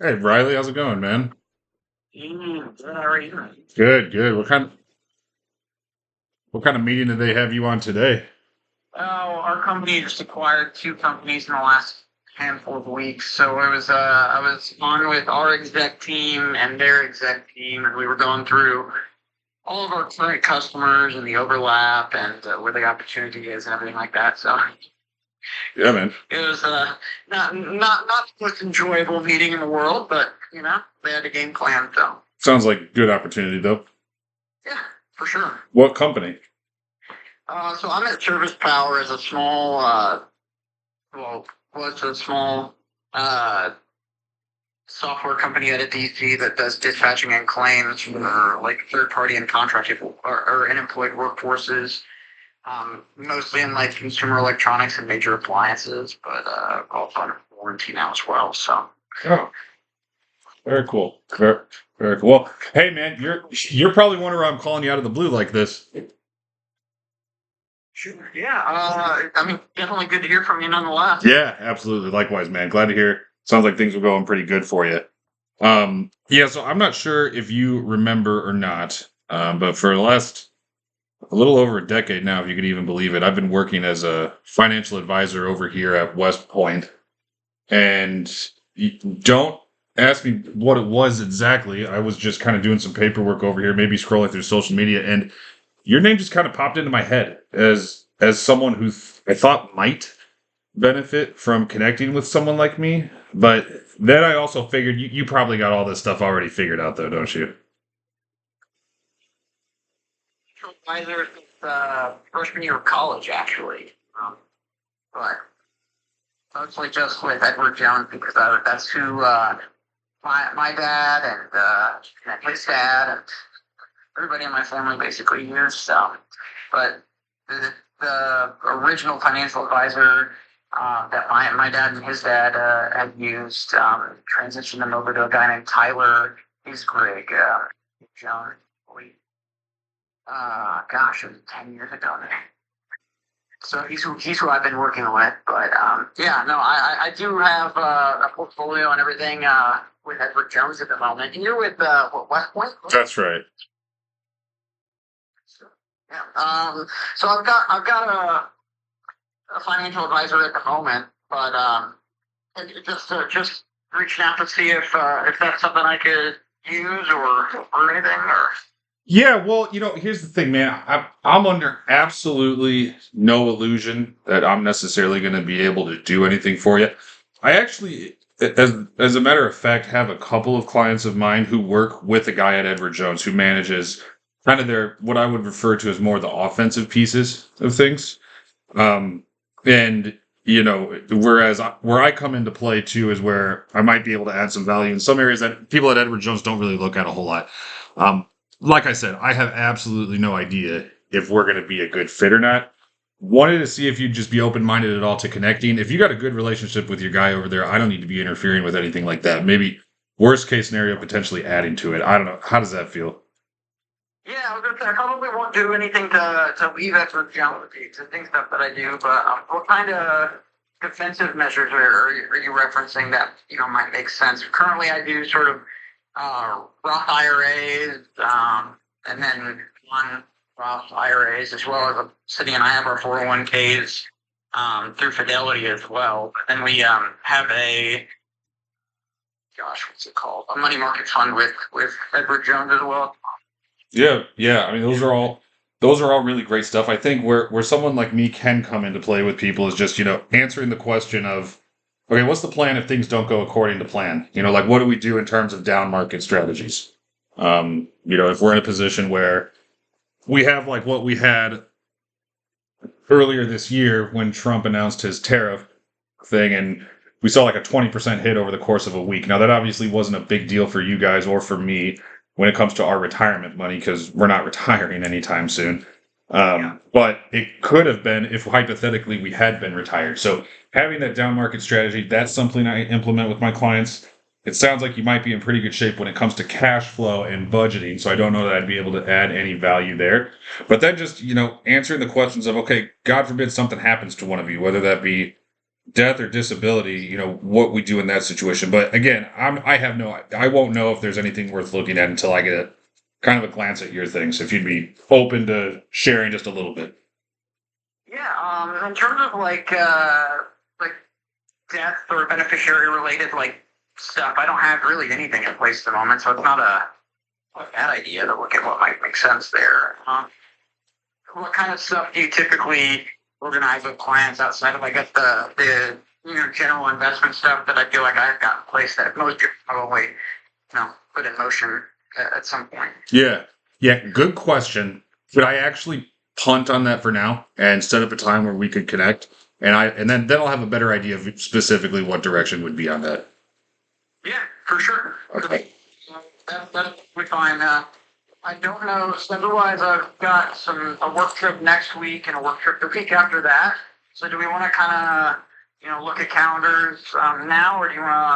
Hey Riley, how's it going, man? Good. How are you? Good, good. What kind of meeting did they have you on today? Oh, our company just acquired two companies in the last handful of weeks. So I was on with our exec team and their exec team, and we were going through all of our current customers and the overlap and where the opportunity is and everything like that. So Yeah, man. it was not the most enjoyable meeting in the world, but they had a game plan. So Sounds like a good opportunity though. yeah, for sure. What company? So I'm at Service Power as a small well, was a small uh, software company out of DC that does dispatching and claims for like third party and contracted or unemployed workforces, mostly in like consumer electronics and major appliances, but also under warranty now as well. So Oh, very cool. Very cool. Well, hey man, you're probably wondering why I'm calling you out of the blue like this. sure, yeah. I mean, definitely good to hear from you nonetheless. Yeah, absolutely. Likewise, man. Glad to hear. Sounds like things are going pretty good for you. Yeah, so I'm not sure if you remember or not, but for the last a little over a decade now, if you could even believe it, I've been working as a financial advisor over here at West Point. And don't ask me what it was exactly. I was just kind of doing some paperwork over here, maybe scrolling through social media, and your name just kind of popped into my head as someone who I thought might benefit from connecting with someone like me. But then I also figured you probably got all this stuff already figured out, though, don't you? Advisor since freshman year of college, actually. But mostly just with Edward Jones because that's who my dad and his dad and everybody in my family basically used. So, but the original financial advisor that my dad and his dad had used transitioned them over to a guy named Tyler. He's Greg Jones. Gosh, it was 10 years ago now. So he's who I've been working with. But yeah, no, I do have a portfolio and everything with Edward Jones at the moment. And you're with West Point? That's right. So, yeah. So I've got a financial advisor at the moment, but just reaching out to see if that's something I could use or anything or. Yeah, well, here's the thing, man. I'm under absolutely no illusion that I'm necessarily going to be able to do anything for you. I actually, as a matter of fact, have a couple of clients of mine who work with a guy at Edward Jones who manages kind of their what I would refer to as more the offensive pieces of things. Um, and where I come into play too is where I might be able to add some value in some areas that people at Edward Jones don't really look at a whole lot. Um, like I said, I have absolutely no idea if we're going to be a good fit or not. Wanted to see if you'd just be open minded at all to connecting. If you got a good relationship with your guy over there, I don't need to be interfering with anything like that. Maybe worst case scenario, potentially adding to it. I don't know. How does that feel? Yeah, I was gonna say I probably won't do anything to leave Edward Jones with the existing stuff that I do, but what kind of defensive measures are you referencing that might make sense? Currently, I do sort of Roth IRAs, and then one Roth IRAs as well as City and I have our 401ks through Fidelity as well. But then we have a gosh, what's it called? A money market fund with Edward Jones as well. Yeah, yeah. I mean, those are all really great stuff. I think where someone like me can come into play with people is just answering the question of, okay, what's the plan if things don't go according to plan? Like what do we do in terms of down market strategies? If we're in a position where we have like what we had earlier this year when Trump announced his tariff thing, and we saw like a 20% hit over the course of a week. Now, that obviously wasn't a big deal for you guys or for me when it comes to our retirement money because we're not retiring anytime soon. Yeah. But it could have been if hypothetically we had been retired. So having that down market strategy, that's something I implement with my clients. It sounds like you might be in pretty good shape when it comes to cash flow and budgeting. So I don't know that I'd be able to add any value there. But then just, answering the questions of, okay, God forbid something happens to one of you, whether that be death or disability, what we do in that situation. But again, I won't know if there's anything worth looking at until I get a kind of a glance at your things. If you'd be open to sharing just a little bit. Yeah, in terms of like death or beneficiary related like stuff, I don't have really anything in place at the moment, so it's not a bad idea to look at what might make sense there. What kind of stuff do you typically organize with clients outside of, I guess, the general investment stuff that I feel like I've got in place that most people probably put in motion at some point? Yeah. Yeah. Good question. Could I actually punt on that for now and set up a time where we could connect? And then I'll have a better idea of specifically what direction would be on that. Yeah, for sure. Okay. That's fine. I don't know. Otherwise, I've got a work trip next week and a work trip the week after that. So, do we want to kind of look at calendars now, or do you want to